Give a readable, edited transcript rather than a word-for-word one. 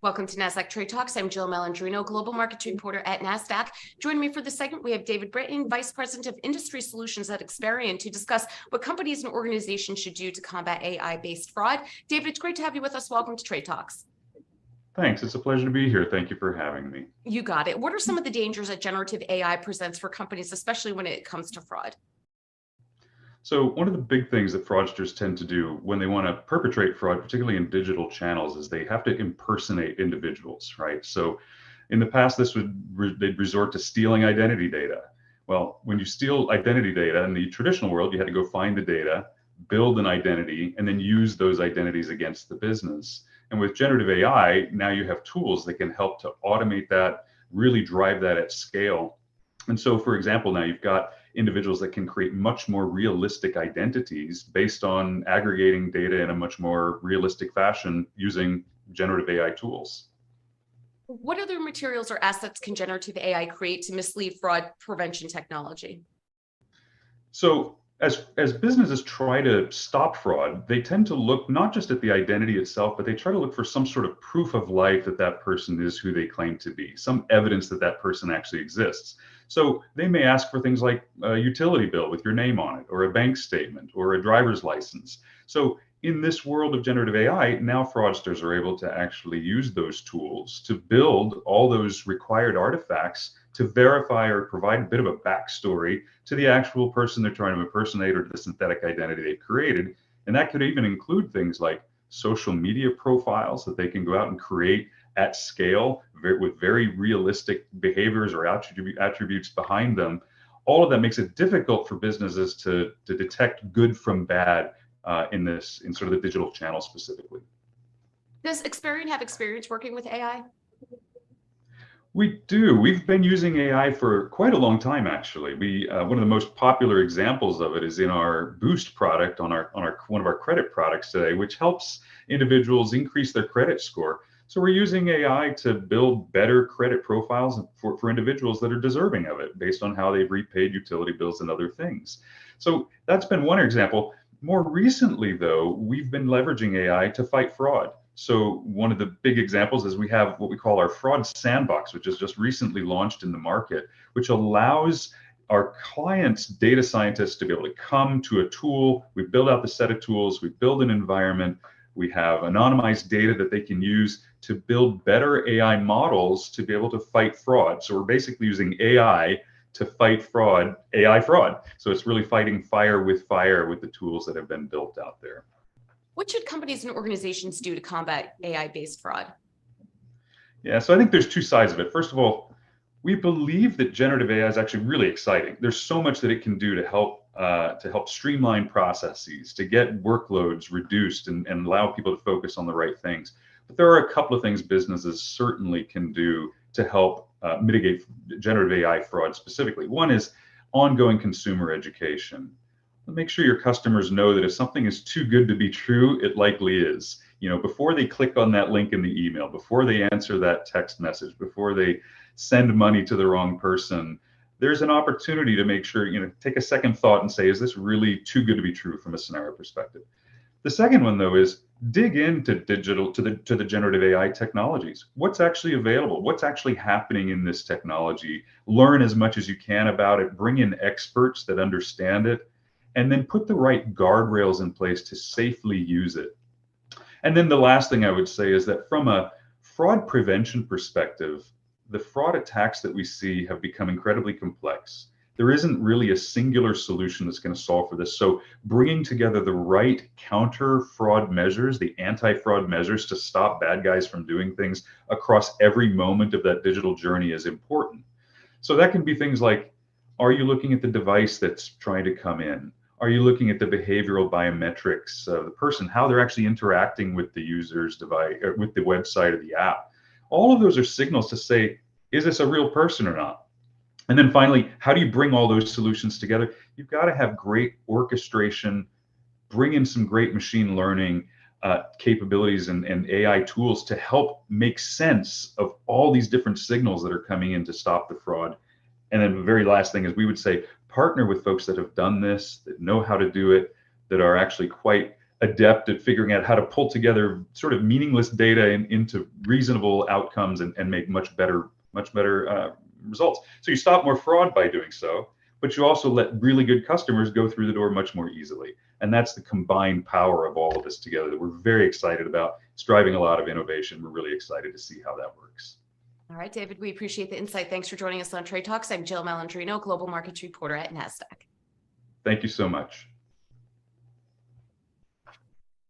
Welcome to Nasdaq TradeTalks. I'm Jill Malandrino, Global Markets Reporter at Nasdaq. Joining me for this segment, we have David Britton, Vice President of Industry Solutions at Experian, to discuss what companies and organizations should do to combat AI-based fraud. David, it's great to have you with us. Welcome to Trade Talks. Thanks. It's a pleasure to be here. Thank you for having me. You got it. What are some of the dangers that generative AI presents for companies, especially when it comes to fraud? So one of the big things that fraudsters tend to do when they want to perpetrate fraud, particularly in digital channels, is they have to impersonate individuals, right? So in the past, they'd resort to stealing identity data. Well, when you steal identity data in the traditional world, you had to go find the data, build an identity, and then use those identities against the business. And with generative AI, now you have tools that can help to automate that, really drive that at scale. And so, for example, now you've got individuals that can create much more realistic identities based on aggregating data in a much more realistic fashion using generative AI tools. What other materials or assets can generative AI create to mislead fraud prevention technology? So as businesses try to stop fraud, they tend to look not just at the identity itself, but they try to look for some sort of proof of life that that person is who they claim to be, some evidence that that person actually exists. So they may ask for things like a utility bill with your name on it, or a bank statement, or a driver's license. So in this world of generative AI, now fraudsters are able to actually use those tools to build all those required artifacts to verify or provide a bit of a backstory to the actual person they're trying to impersonate or the synthetic identity they've created. And that could even include things like social media profiles that they can go out and create at scale with very realistic behaviors or attributes behind them. All of that makes it difficult for businesses to detect good from bad in sort of the digital channel specifically. Does Experian have experience working with AI? We do. We've been using AI for quite a long time, actually. One of the most popular examples of it is in our Boost product on one of our credit products today, which helps individuals increase their credit score. So we're using AI to build better credit profiles for individuals that are deserving of it based on how they've repaid utility bills and other things. So that's been one example. More recently, though, we've been leveraging AI to fight fraud. So one of the big examples is we have what we call our fraud sandbox, which is just recently launched in the market, which allows our clients' data scientists to be able to come to a tool. We build out the set of tools, we build an environment, we have anonymized data that they can use to build better AI models to be able to fight fraud. So we're basically using AI to fight fraud, AI fraud. So it's really fighting fire with the tools that have been built out there. What should companies and organizations do to combat AI-based fraud? Yeah, so I think there's two sides of it. First of all, we believe that generative AI is actually really exciting. There's so much that it can do to help streamline processes, to get workloads reduced and allow people to focus on the right things. But there are a couple of things businesses certainly can do to help mitigate generative AI fraud specifically. One is ongoing consumer education. Make sure your customers know that if something is too good to be true, it likely is. You know, before they click on that link in the email, before they answer that text message, before they send money to the wrong person, there's an opportunity to make sure, take a second thought and say, is this really too good to be true from a scenario perspective? The second one, though, is dig into the generative AI technologies. What's actually available? What's actually happening in this technology? Learn as much as you can about it. Bring in experts that understand it. And then put the right guardrails in place to safely use it. And then the last thing I would say is that from a fraud prevention perspective, the fraud attacks that we see have become incredibly complex. There isn't really a singular solution that's going to solve for this. So bringing together the right counter fraud measures, the anti-fraud measures to stop bad guys from doing things across every moment of that digital journey is important. So that can be things like, are you looking at the device that's trying to come in? Are you looking at the behavioral biometrics of the person, how they're actually interacting with the user's device, or with the website or the app? All of those are signals to say, is this a real person or not? And then finally, how do you bring all those solutions together? You've got to have great orchestration, bring in some great machine learning capabilities and AI tools to help make sense of all these different signals that are coming in to stop the fraud. And then the very last thing is we would say, partner with folks that have done this, that know how to do it, that are actually quite adept at figuring out how to pull together sort of meaningless data into reasonable outcomes and make much better results. So you stop more fraud by doing so, but you also let really good customers go through the door much more easily. And that's the combined power of all of this together that we're very excited about. It's driving a lot of innovation. We're really excited to see how that works. All right, David, we appreciate the insight. Thanks for joining us on Trade Talks. I'm Jill Malandrino, Global Markets Reporter at Nasdaq. Thank you so much.